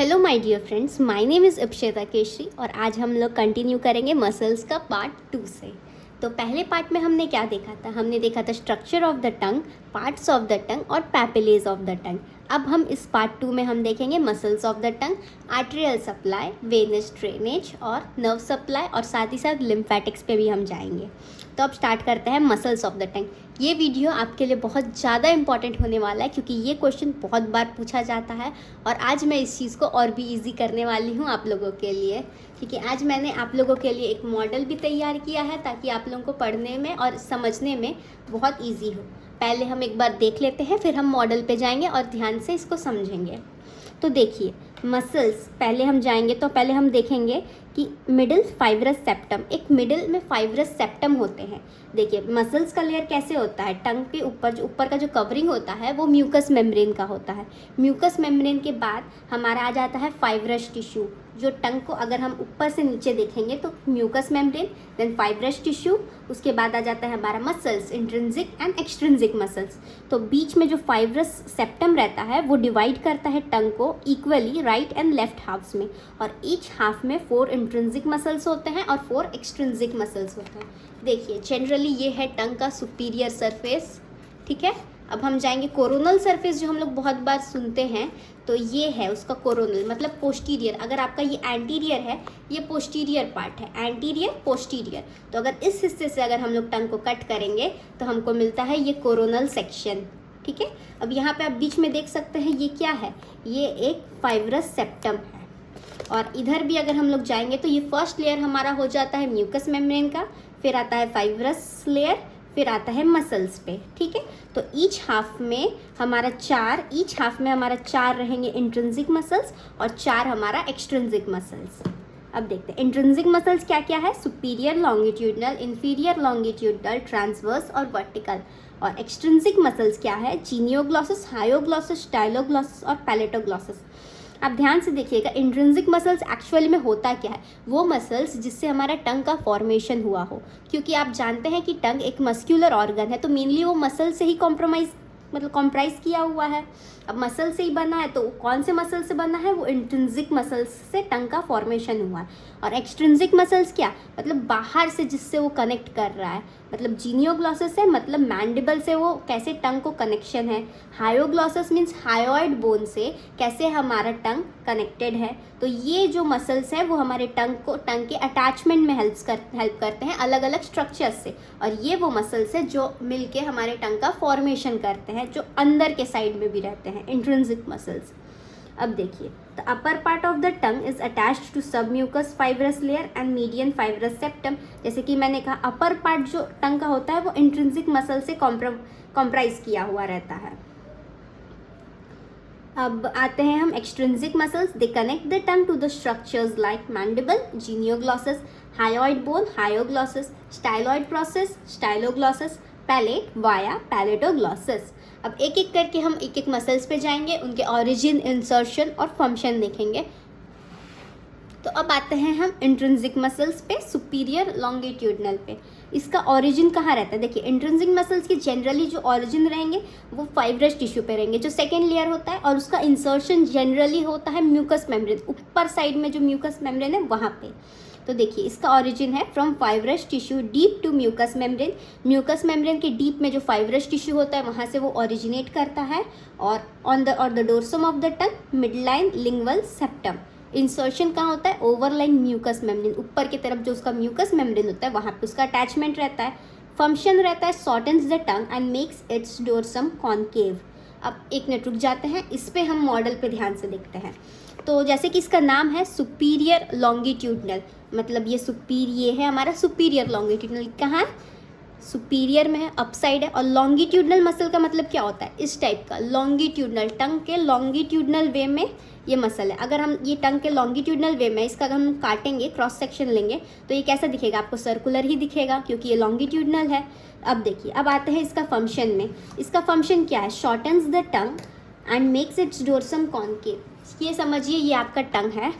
Hello my dear friends, my name is Akshata Keshari और आज हम लोग कंटिन्यू करेंगे मसल्स का पार्ट 2 से। तो पहले पार्ट में हमने क्या देखा था? हमने देखा था structure of the tongue, parts of the टंग और पैपिलेज ऑफ द टंग। अब हम इस पार्ट 2 में हम देखेंगे muscles of the tongue, arterial supply, venous drainage और नर्व सप्लाई और साथ ही साथ लिम्फेटिक्स पे भी हम जाएंगे। तो अब स्टार्ट करते हैं मसल्स ऑफ द टंग। ये वीडियो आपके लिए बहुत ज़्यादा इंपॉर्टेंट होने वाला है क्योंकि ये क्वेश्चन बहुत बार पूछा जाता है और आज मैं इस चीज़ को और भी इजी करने वाली हूँ आप लोगों के लिए, क्योंकि आज मैंने आप लोगों के लिए एक मॉडल भी तैयार किया है ताकि आप लोगों को पढ़ने में और समझने में बहुत ईजी हो। पहले हम एक बार देख लेते हैं, फिर हम मॉडल पे जाएंगे और ध्यान से इसको समझेंगे। तो देखिए मसल्स, पहले हम जाएंगे तो पहले हम देखेंगे कि मिडिल फाइब्रस सेप्टम, एक मिडिल में फाइब्रस सेप्टम होते हैं। देखिए मसल्स का लेयर कैसे होता है, टंग के ऊपर जो ऊपर का जो कवरिंग होता है वो म्यूकस मेम्ब्रेन का होता है। म्यूकस मेम्ब्रेन के बाद हमारा आ जाता है फाइब्रस टिश्यू। जो टंग को अगर हम ऊपर से नीचे देखेंगे तो mucous membrane, then fibrous tissue, उसके बाद आ जाता है हमारा muscles, intrinsic and extrinsic muscles. तो बीच में जो फाइब्रस सेप्टम रहता है वो डिवाइड करता है टंग को equally right and left halves में, और ईच हाफ में 4 इंट्रिंसिक मसल्स होते हैं और 4 एक्सट्रिंसिक मसल्स होते हैं। देखिए जनरली ये है टंग का सुपीरियर सरफेस, ठीक है। अब हम जाएंगे कोरोनल सरफेस, जो हम लोग बहुत बार सुनते हैं, तो ये है उसका कोरोनल मतलब पोस्टीरियर। अगर आपका ये एंटीरियर है, ये पोस्टीरियर पार्ट है, एंटीरियर पोस्टीरियर। तो अगर इस हिस्से से अगर हम लोग टंग को कट करेंगे तो हमको मिलता है ये कोरोनल सेक्शन, ठीक है। अब यहाँ पे आप बीच में देख सकते हैं ये क्या है, ये एक फाइब्रस सेप्टम है। और इधर भी अगर हम लोग जाएंगे तो ये फर्स्ट लेयर हमारा हो जाता है म्यूकस मेम्ब्रेन का, फिर आता है फाइब्रस लेयर, फिर आता है मसल्स पे, ठीक है। तो ईच हाफ में हमारा 4 रहेंगे इंट्रिंसिक मसल्स और 4 हमारा एक्सट्रिंसिक मसल्स। अब देखते हैं इंट्रिंसिक मसल्स क्या क्या है, superior longitudinal, inferior longitudinal, transverse और वर्टिकल। और एक्सट्रिंसिक मसल्स क्या है, जीनियोग्लॉसस, हायोग्लॉसस, स्टाइलोग्लॉसस और पैलेटोग्लॉसस। आप ध्यान से देखिएगा, इंट्रिंसिक मसल्स एक्चुअली में होता क्या है, वो मसल्स जिससे हमारा टंग का फॉर्मेशन हुआ हो, क्योंकि आप जानते हैं कि टंग एक मस्क्यूलर ऑर्गन है, तो मेनली वो मसल से ही कॉम्प्राइज किया हुआ है। अब मसल से ही बना है, तो कौन से मसल से बना है, वो इंट्रिंसिक मसल्स से टंग का फॉर्मेशन हुआ है। और एक्सट्रिंसिक मसल्स क्या, मतलब बाहर से जिससे वो कनेक्ट कर रहा है, मतलब जीनियोग्लॉसस है मतलब मैंडिबल से वो कैसे टंग को कनेक्शन है, हायोग्लॉसस मीन्स हायोइड बोन से कैसे हमारा टंग कनेक्टेड है। तो ये जो मसल्स हैं वो हमारे टंग के अटैचमेंट में हेल्प करते हैं अलग अलग स्ट्रक्चर्स से, और ये वो मसल्स हैं जो मिलके हमारे टंग का फॉर्मेशन करते हैं, जो अंदर के साइड में भी रहते हैं, इंट्रिंसिक मसल्स। अब देखिए, the upper part of the tongue is attached to submucous fibrous layer and median fibrous septum. जैसे कि मैंने कहा अपर पार्ट जो टंग का होता है वो इंट्रिंसिक मसल से कॉम्प्राइज किया हुआ रहता है। अब आते हैं हम extrinsic muscles. They connect the tongue to the structures like mandible, genioglossus, hyoid bone, hyoglossus, styloid process, styloglossus, palate via palatoglossus. अब एक एक करके हम एक एक मसल्स पे जाएंगे, उनके ऑरिजिन, इंसर्शन और फंक्शन देखेंगे। तो अब आते हैं हम इंट्रिंसिक मसल्स पे, सुपीरियर लॉन्गिट्यूडनल पे। इसका ओरिजिन कहाँ रहता है, देखिए इंट्रिंसिक मसल्स की जनरली जो ओरिजिन रहेंगे वो फाइब्रस टिश्यू पे रहेंगे, जो सेकेंड लेयर होता है, और उसका इंसर्शन जनरली होता है म्यूकस मेम्ब्रेन, ऊपर साइड में जो म्यूकस मेम्ब्रेन है वहाँ पे। तो देखिए इसका ओरिजिन है from fibrous tissue deep to mucous membrane. Mucous membrane के डीप में जो फाइब्रस टिश्यू होता है वहाँ से वो ओरिजिनेट करता है। और on the dorsum of the tongue, midline lingual septum. Insertion कहाँ होता है, ओवरलाइन म्यूकस मेम्ब्रेन, ऊपर की तरफ जो उसका म्यूकस मेम्ब्रेन होता है वहाँ पे उसका अटैचमेंट रहता है। फंक्शन रहता है shortens the tongue and makes its dorsum concave. अब एक मिनट रुक जाते हैं, इस पे हम मॉडल पे ध्यान से देखते हैं। तो जैसे कि इसका नाम है सुपीरियर लॉन्गिट्यूडनल, मतलब ये है हमारा सुपीरियर लॉन्गिट्यूडनल, कहाँ सुपीरियर में है, अपसाइड है। और लॉन्गिट्यूडनल मसल का मतलब क्या होता है, इस टाइप का लॉन्गिट्यूडनल, टंग के लॉन्गिट्यूडनल वे में ये मसल है। अगर हम ये टंग के लॉन्गिट्यूडनल वे में इसका अगर हम काटेंगे, क्रॉस सेक्शन लेंगे, तो ये कैसा दिखेगा, आपको सर्कुलर ही दिखेगा क्योंकि ये लॉन्गिट्यूडनल है। अब देखिए, अब आते हैं इसका फंक्शन में। इसका फंक्शन क्या है, shortens the tongue and makes its dorsum concave. ये समझिए ये आपका टंग है,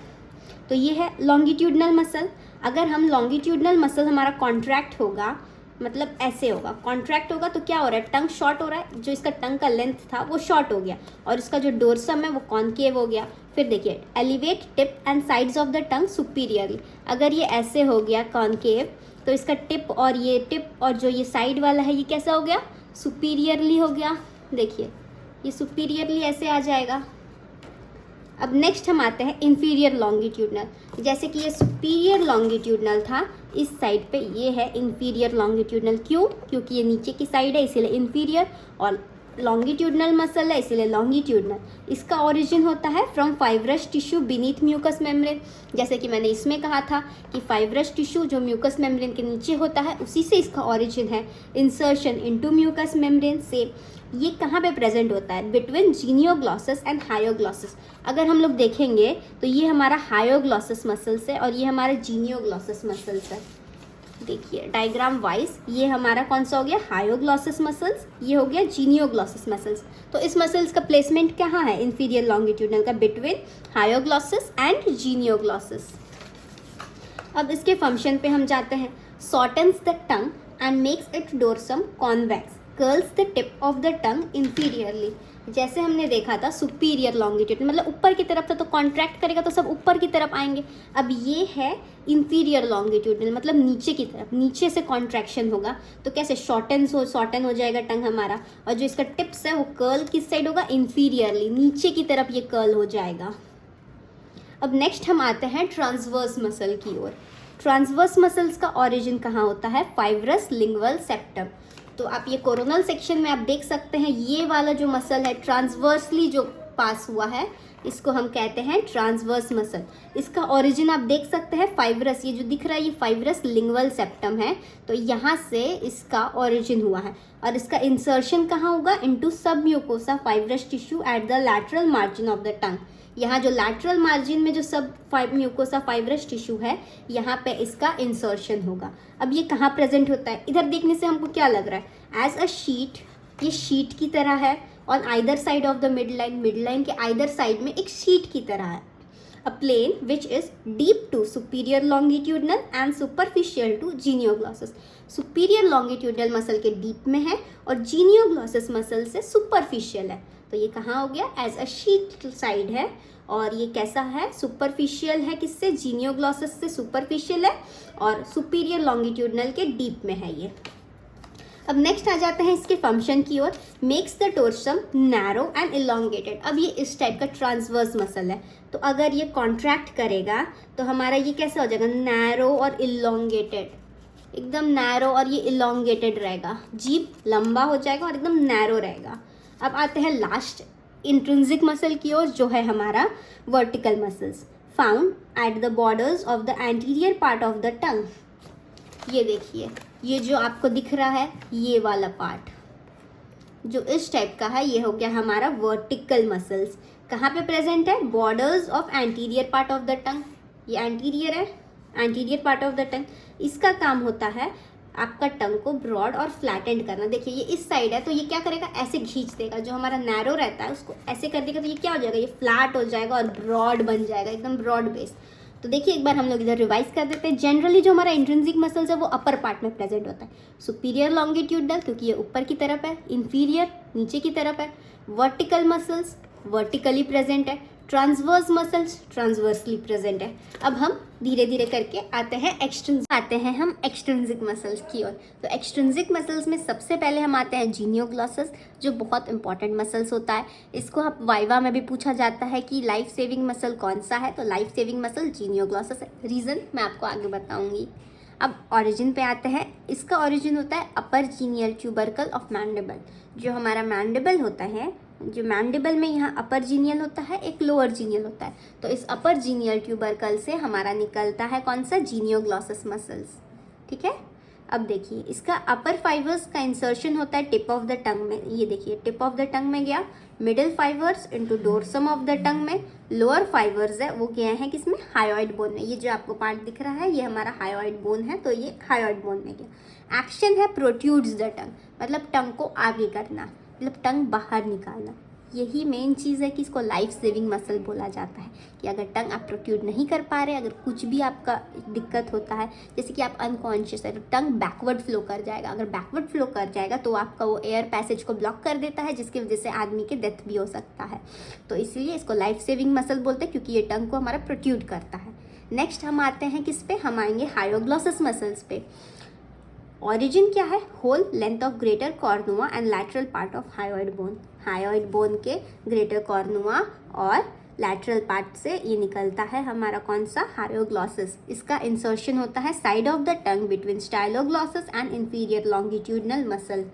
तो ये है लॉन्गिट्यूडनल मसल। अगर हम लॉन्गिट्यूडनल मसल हमारा कॉन्ट्रैक्ट होगा मतलब ऐसे होगा, कॉन्ट्रैक्ट होगा तो क्या हो रहा है, टंग शॉर्ट हो रहा है, जो इसका टंग का लेंथ था वो शॉर्ट हो गया और इसका जो डोर्सम है वो कॉन्केव हो गया। फिर देखिए elevate tip and sides of the tongue superiorly, अगर ये ऐसे हो गया कॉन्केव तो इसका टिप और जो ये साइड वाला है ये कैसा हो गया, सुपीरियरली हो गया। देखिए ये सुपीरियरली ऐसे आ जाएगा। अब नेक्स्ट हम आते हैं इंफीरियर लॉन्गिट्यूडनल, जैसे कि ये सुपीरियर लॉन्गिट्यूडनल था, इस साइड पे ये है इंफीरियर लॉन्गिट्यूडनल। क्यों? क्योंकि ये नीचे की साइड है इसीलिए इंफीरियर, और लॉन्गिट्यूडनल मसल है इसीलिए लॉन्गिट्यूडनल। इसका ओरिजिन होता है from fibrous tissue beneath mucous membrane, जैसे कि मैंने इसमें कहा था कि फाइब्रस टिश्यू जो म्यूकस मेम्ब्रेन के नीचे होता है उसी से इसका ओरिजिन है। इंसर्शन इनटू म्यूकस मेम्ब्रेन से ये कहाँ पे प्रेजेंट होता है, बिटवीन जीनियोग्लॉसस एंड हायोग्लॉसस। अगर हम लोग देखेंगे तो ये हमारा हायोग्लॉसस मसल्स है और ये हमारा जीनियोग्लॉसस मसल्स है। देखिए डायग्राम वाइज ये हमारा कौन सा हो गया, हायोग्लॉसस मसल्स, ये हो गया जीनियोग्लॉसस मसल्स। तो इस मसल्स का प्लेसमेंट कहाँ है, इंफीरियर लॉन्गिट्यूडनल का, बिटवीन हायोग्लॉसस एंड जीनियोग्लॉसस। अब इसके फंक्शन पे हम जाते हैं। Shortens the tongue and makes its dorsum convex, curls the tip of the tongue inferiorly. जैसे हमने देखा था सुपीरियर लॉन्गिट्यूड मतलब ऊपर की तरफ था, तो कॉन्ट्रैक्ट करेगा तो सब ऊपर की तरफ आएंगे। अब ये है इंफीरियर लॉन्गिट्यूडनल मतलब नीचे की तरफ, नीचे से कॉन्ट्रैक्शन होगा तो कैसे शॉर्टन हो जाएगा टंग हमारा, और जो इसका टिप्स है वो कर्ल किस साइड होगा, इंफीरियरली, नीचे की तरफ ये कर्ल हो जाएगा। अब नेक्स्ट हम आते हैं ट्रांसवर्स मसल की ओर। ट्रांसवर्स मसल्स का ओरिजिन कहाँ होता है, फाइब्रस लिंगुअल सेप्टम। तो आप ये कोरोनल सेक्शन में आप देख सकते हैं, ये वाला जो मसल है ट्रांसवर्सली जो पास हुआ है इसको हम कहते हैं ट्रांसवर्स मसल। इसका ओरिजिन आप देख सकते हैं फाइब्रस, ये जो दिख रहा है ये फाइब्रस लिंगुअल सेप्टम है, तो यहाँ से इसका ओरिजिन हुआ है। और इसका इंसर्शन कहाँ होगा, इनटू सब mucosa fibrous tissue at the lateral margin of the टंग। यहाँ जो लैटरल मार्जिन में जो सब म्यूकोसा फाइब्रस टिश्यू है यहाँ पे इसका इंसर्शन होगा। अब ये कहाँ प्रेजेंट होता है, इधर देखने से हमको क्या लग रहा है, एज अ शीट, ये शीट की तरह है, on either side of the midline के आइदर साइड में एक शीट की तरह है। A plane which is deep to superior longitudinal and superficial to genioglossus. Superior longitudinal muscle के डीप में है और जीनियोग्लॉसस मसल से सुपरफिशियल है। तो ये कहाँ हो गया, एज अ शीट साइड है, और ये कैसा है, सुपरफिशियल है, किससे, जीनियोग्लॉसस से सुपरफिशियल है, और सुपीरियर लॉन्गिट्यूडनल के डीप में है ये। अब नेक्स्ट आ जाते हैं इसके फंक्शन की ओर। Makes the dorsum narrow and elongated. अब ये इस टाइप का ट्रांसवर्स मसल है, तो अगर ये कॉन्ट्रैक्ट करेगा तो हमारा ये कैसा हो जाएगा, नैरो और इलोंगेटेड, एकदम नैरो और ये इलोंगेटेड रहेगा, जीभ लंबा हो जाएगा और एकदम नैरो रहेगा। अब आते हैं लास्ट इंट्रिंसिक मसल की ओर, जो है हमारा vertical muscles, found at the borders of the anterior part of the टंग। ये देखिए, ये जो आपको दिख रहा है ये वाला पार्ट जो इस टाइप का है, ये हो गया हमारा वर्टिकल मसल्स। कहाँ पे प्रेजेंट है, borders of anterior part of the टंग। ये एंटीरियर है, एंटीरियर पार्ट ऑफ द टंग। इसका काम होता है आपका टंग को ब्रॉड और फ्लैटेंड करना। देखिए ये इस साइड है तो ये क्या करेगा, ऐसे खींच देगा, जो हमारा नैरो रहता है उसको ऐसे कर देगा तो ये क्या हो जाएगा, ये फ्लैट हो जाएगा और ब्रॉड बन जाएगा, एकदम ब्रॉड बेस। तो देखिए एक बार हम लोग इधर रिवाइज कर देते हैं। जनरली जो हमारा इंट्रिंसिक मसल्स है वो अपर पार्ट में प्रेजेंट होता है, सुपीरियर लॉन्गिट्यूडनल क्योंकि ये ऊपर की तरफ है, इंफीरियर नीचे की तरफ है, वर्टिकल मसल्स वर्टिकली प्रेजेंट है, ट्रांसवर्स मसल्स ट्रांसवर्सली प्रेजेंट है। अब हम धीरे धीरे करके आते हैं एक्सट्रिंसिक मसल्स की ओर। तो एक्सट्रिंसिक मसल्स में सबसे पहले हम आते हैं जीनियोग्लॉसस, जो बहुत इंपॉर्टेंट मसल्स होता है। इसको आप वाइवा में भी पूछा जाता है कि लाइफ सेविंग मसल कौन सा है, तो लाइफ सेविंग मसल जीनियोग्लॉसस है। रीज़न मैं आपको आगे बताऊंगी। अब ओरिजिन पे आते हैं। इसका ओरिजिन होता है अपर जीनियल ट्यूबरकल ऑफ मैंडिबल। जो हमारा मैंडिबल होता है, जो मैंडिबल में यहाँ अपर जीनियल होता है, एक लोअर जीनियल होता है, तो इस अपर जीनियल ट्यूबरकल से हमारा निकलता है कौन सा, जीनियोग्लॉसस मसल्स। ठीक है, अब देखिए इसका अपर फाइबर्स का इंसर्शन होता है टिप ऑफ द टंग में। ये देखिए टिप ऑफ द टंग में गया, middle fibres into dorsum of the टंग में, लोअर फाइबर्स है वो गए हैं किसमें, हायोइड बोन में। ये जो आपको पार्ट दिख रहा है ये हमारा हायोइड बोन है, तो ये हायोइड बोन में गया। एक्शन है प्रोट्यूड्स द टंग, मतलब टंग को आगे करना, मतलब टंग बाहर निकालना। यही मेन चीज़ है कि इसको लाइफ सेविंग मसल बोला जाता है, कि अगर टंग आप प्रोट्रूड नहीं कर पा रहे, अगर कुछ भी आपका दिक्कत होता है, जैसे कि आप अनकॉन्शियस है, तो टंग बैकवर्ड फ्लो कर जाएगा। अगर बैकवर्ड फ्लो कर जाएगा तो आपका वो एयर पैसेज को ब्लॉक कर देता है, जिसकी वजह से आदमी के डेथ भी हो सकता है। तो इसलिए इसको लाइफ सेविंग मसल बोलते हैं, क्योंकि ये टंग को हमारा प्रोट्रूड करता है। नेक्स्ट हम आते हैं किस पे, हम आएंगे हायोग्लॉसस मसल्स पे। ऑरिजिन क्या है, whole length of greater cornua and lateral part of hyoid bone. Hyoid bone के ग्रेटर कॉर्नुआ और लैटरल पार्ट से ये निकलता है हमारा कौन सा, हायोग्लॉसस। इसका इंसर्शन होता है side of the tongue between styloglossus and inferior longitudinal muscle.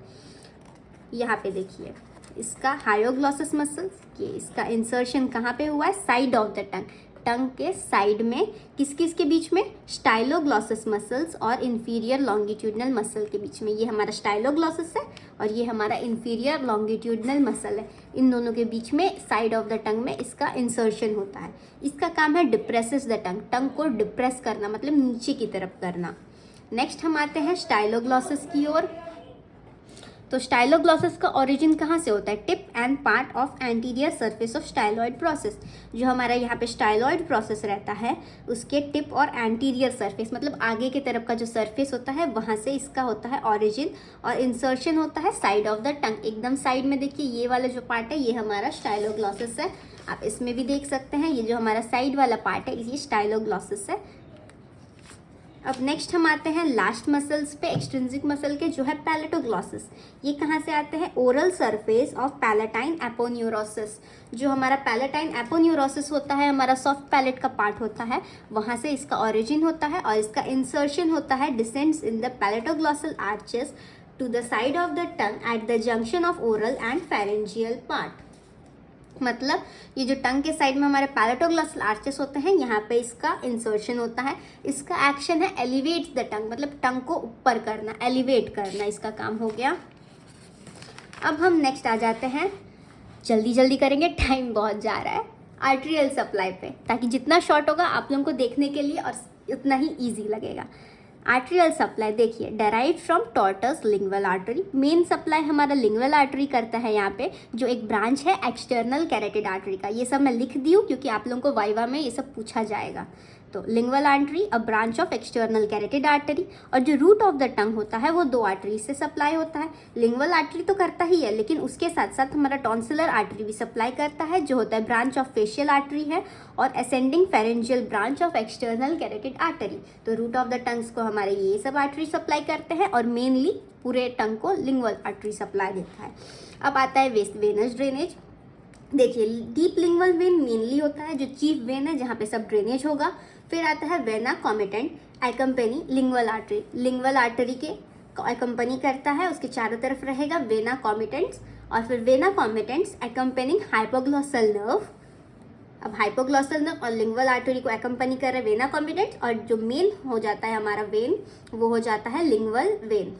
यहाँ पे देखिए इसका हायोग्लॉसस मसल, ये इसका इंसर्शन कहाँ पे हुआ है, साइड ऑफ द टंग, टंग के साइड में, किस किस के बीच में, स्टाइलोग्लॉसस मसल्स और इंफीरियर लॉन्गिट्यूडनल मसल के बीच में। ये हमारा स्टाइलोग्लॉसस है और ये हमारा इंफीरियर लॉन्गिट्यूडनल मसल है। इन दोनों के बीच में साइड ऑफ द टंग में इसका इंसर्शन होता है। इसका काम है डिप्रेसेस द टंग, टंग को डिप्रेस करना, मतलब नीचे की तरफ करना। नेक्स्ट हम आते हैं स्टाइलोग्लॉसस की ओर। तो स्टाइलोग्लॉसस का ओरिजिन कहाँ से होता है, tip and part of anterior surface of styloid process. जो हमारा यहाँ पे स्टाइलॉइड प्रोसेस रहता है उसके टिप और एंटीरियर सरफेस, मतलब आगे की तरफ का जो सरफेस होता है वहाँ से इसका होता है ओरिजिन, और इंसर्शन होता है साइड ऑफ द टंग, एकदम साइड में। देखिए ये वाला जो पार्ट है ये हमारा स्टाइलोग्लॉसस है, आप इसमें भी देख सकते हैं, ये जो हमारा साइड वाला पार्ट है ये स्टाइलोग्लॉसस है। अब नेक्स्ट हम आते हैं लास्ट मसल्स पे, एक्सट्रिंसिक मसल के, जो है पैलेटोग्लॉसस। ये कहाँ से आते हैं, oral surface of palatine aponeurosis. जो हमारा पैलेटाइन एपोन्यूरोसिस होता है, हमारा सॉफ्ट पैलेट का पार्ट होता है, वहाँ से इसका ओरिजिन होता है और इसका इंसर्शन होता है descends in the palatoglossal arches to the side of the tongue at the junction of oral and pharyngeal part. मतलब ये जो टंग के साइड में हमारे पैलेटोग्लॉसल आर्चेस होते हैं, यहाँ पे इसका इंसर्शन होता है। इसका एक्शन है एलिवेट द टंग, मतलब टंग को ऊपर करना, एलिवेट करना, इसका काम हो गया। अब हम नेक्स्ट आ जाते हैं, जल्दी जल्दी करेंगे, टाइम बहुत जा रहा है, आर्टेरियल सप्लाई पे, ताकि जितना शॉर्ट होगा आप लोगों को देखने के लिए और उतना ही ईजी लगेगा। आर्टेरियल सप्लाई देखिए, derive from tortuous lingual artery. Main supply हमारा लिंगुअल आर्टरी करता है यहाँ पे, जो एक ब्रांच है एक्सटर्नल कैरोटिड आर्टरी का। ये सब मैं लिख दी हूँ क्योंकि आप लोगों को वाइवा में ये सब पूछा जाएगा। तो lingual artery a branch of external carotid artery, और जो रूट ऑफ द टंग होता है वो 2 आर्टरी से सप्लाई होता है। लिंगुअल आर्टरी तो करता ही है, लेकिन उसके साथ साथ हमारा टॉन्सिलर आर्टरी भी सप्लाई करता है, जो होता है ब्रांच ऑफ फेशियल आर्टरी है, और ascending pharyngeal branch of external carotid artery. तो रूट ऑफ द टंग्स को हमारे ये सब आर्टरी सप्लाई करते हैं, और मेनली पूरे टंग को लिंगुअल आर्टरी सप्लाई देता है। अब आता है वेस्ट वेनस ड्रेनेज। देखिए डीप लिंगुअल वेन मेनली होता है, जो चीफ वेन है जहाँ पे सब ड्रेनेज होगा। फिर आता है vena comitantes accompany lingual artery, lingual artery के एक्म्पनी करता है, उसके चारों तरफ रहेगा वेना कॉमिटेंट्स, और फिर वेना कॉमिटेंट्स एक्म्पेनिंग हाइपोग्लॉसल नर्व। अब हाइपोग्लॉसल नर्व और लिंगुअल आर्टरी को एक्म्पनी कर रहे हैं वेना कॉमिटेंट्स, और जो मेन हो जाता है हमारा वेन वो हो जाता है लिंगुअल वेन।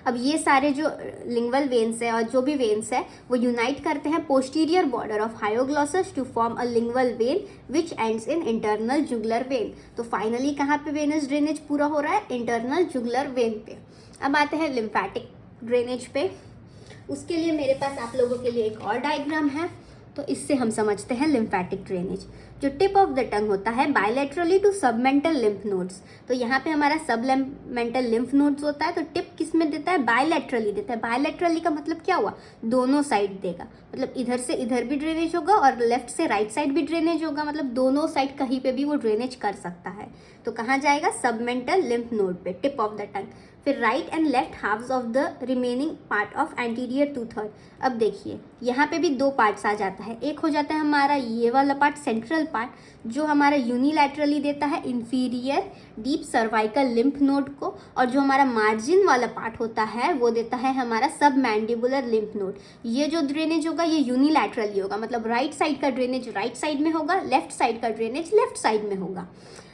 अब ये सारे जो लिंगुअल वेन्स है और जो भी वेन्स है वो यूनाइट करते हैं posterior border of hyoglossus to form a lingual vein which ends in internal jugular vein. तो फाइनली कहाँ पे वेनस ड्रेनेज पूरा हो रहा है, इंटरनल जुगुलर वेन पे। अब आते हैं लिम्फेटिक ड्रेनेज पे। उसके लिए मेरे पास आप लोगों के लिए एक और डायग्राम है, तो इससे हम समझते हैं लिम्फेटिक ड्रेनेज। जो टिप ऑफ द टंग होता है bilaterally to submental lymph nodes, तो यहाँ पे हमारा सबमेंटल लिम्फ नोड्स होता है, तो टिप किस में देता है, बायलैटरली देता है। बायलैटरली का मतलब क्या हुआ, दोनों साइड देगा, मतलब इधर से इधर भी ड्रेनेज होगा और लेफ्ट से राइट साइड भी ड्रेनेज होगा, मतलब दोनों साइड कहीं पे भी वो ड्रेनेज कर सकता है। तो कहाँ जाएगा, सबमेंटल लिम्फ नोड पे, टिप ऑफ द टंग। फिर right and left halves of the remaining part of anterior 2/3। अब देखिए यहाँ पे भी 2 पार्ट्स आ जाता है। एक हो जाता है हमारा ये वाला पार्ट, सेंट्रल पार्ट, जो हमारा यूनिलैटरली देता है inferior deep cervical lymph node को, और जो हमारा मार्जिन वाला पार्ट होता है वो देता है हमारा सब मैंडिबुलर लिम्फ नोड। ये जो ड्रेनेज होगा ये यूनिलैटरली होगा, मतलब राइट साइड का ड्रेनेज राइट साइड में होगा, लेफ्ट साइड का ड्रेनेज लेफ्ट साइड में होगा।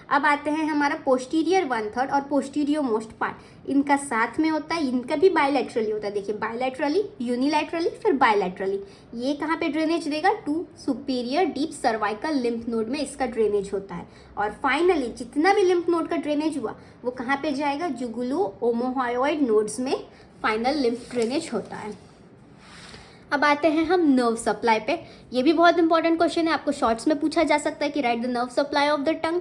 अब आते हैं हमारा पोस्टीरियर 1/3 और पोस्टीरियर मोस्ट पार्ट, इनका साथ में होता है, इनका भी बायलैटरली होता है। देखिए बायलैटरली, यूनिलैटरली, फिर बायलैटरली। ये कहाँ पे ड्रेनेज देगा, to superior deep cervical lymph node में इसका ड्रेनेज होता है। और फाइनली जितना भी लिम्फ नोड का ड्रेनेज हुआ वो कहाँ पे जाएगा, जुगुलो ओमोहायोइड नोड्स में फाइनल लिम्फ ड्रेनेज होता है। अब आते हैं हम नर्व सप्लाई पे। ये भी बहुत इंपॉर्टेंट क्वेश्चन है, आपको शॉर्ट्स में पूछा जा सकता है कि right the nerve supply of the टंग।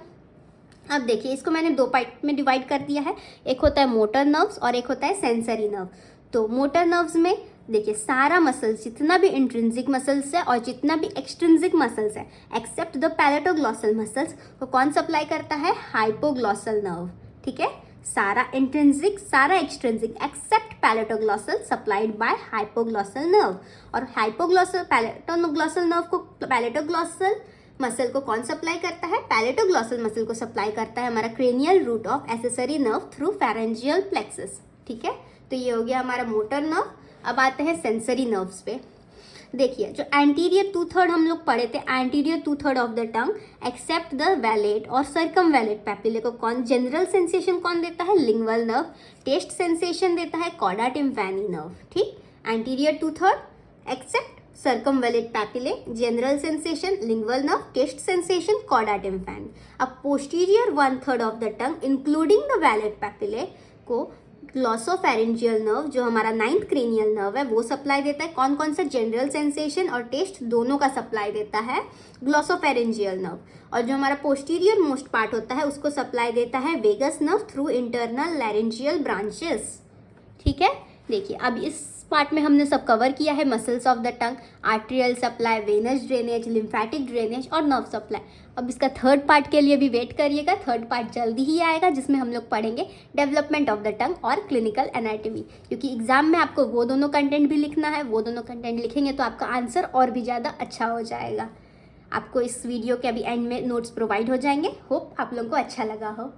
अब देखिए, इसको मैंने 2 पार्ट में डिवाइड कर दिया है, एक होता है मोटर नर्व्स और एक होता है सेंसरी नर्व। तो मोटर नर्व्स में देखिए सारा मसल्स, जितना भी इंट्रिंसिक मसल्स है और जितना भी एक्सट्रिंसिक मसल्स है एक्सेप्ट द पैलेटोग्लॉसल मसल्स को कौन सप्लाई करता है? Hypoglossal nerve. ठीक है, सारा इंट्रिंसिक सारा extrinsic except palatoglossal supplied by hypoglossal nerve. और हाइपोग्लॉसल पैलेटोग्लॉसल नर्व को पैलेटोग्लॉसल मसल को कौन सप्लाई करता है? पैलेटोग्लॉसल मसल को सप्लाई करता है हमारा cranial root of accessory nerve through pharyngeal plexus. ठीक है, तो ये हो गया हमारा मोटर नर्व। अब आते हैं सेंसरी नर्व्स पे। देखिए, जो एंटीरियर 2/3 हम लोग पढ़े थे, anterior 2/3 of the tongue except the vallate और सर्कमवैलेट पैपिले को कौन जनरल सेंसेशन कौन देता है? Lingual nerve. टेस्ट सेंसेशन देता है कॉडा टिम्पैनी नर्व। ठीक, anterior 2/3 except circumvallate papillae, general sensation lingual nerve, taste sensation कॉडा टिम्पैनी। अब posterior 1/3 of the tongue including the vallate papillae को ग्लॉसोफेरेंजियल नर्व, जो हमारा 9th क्रेनियल नर्व है, वो सप्लाई देता है। कौन कौन सा? जनरल सेंसेशन और टेस्ट दोनों का सप्लाई देता है ग्लॉसोफेरेंजियल नर्व। और जो हमारा पोस्टीरियर मोस्ट पार्ट होता है उसको सप्लाई देता है vagus nerve through internal laryngeal branches. ठीक है, देखिए अब इस पार्ट में हमने सब कवर किया है, muscles of the tongue, arterial supply, venous drainage, lymphatic drainage और नर्व सप्लाई। अब इसका थर्ड पार्ट के लिए भी वेट करिएगा, थर्ड पार्ट जल्दी ही आएगा जिसमें हम लोग पढ़ेंगे डेवलपमेंट ऑफ द टंग और क्लिनिकल एनाटॉमी। क्योंकि एग्जाम में आपको वो दोनों कंटेंट भी लिखना है, वो दोनों कंटेंट लिखेंगे तो आपका आंसर और भी ज़्यादा अच्छा हो जाएगा। आपको इस वीडियो के अभी एंड में नोट्स प्रोवाइड हो जाएंगे। होप आप लोगों को अच्छा लगा हो।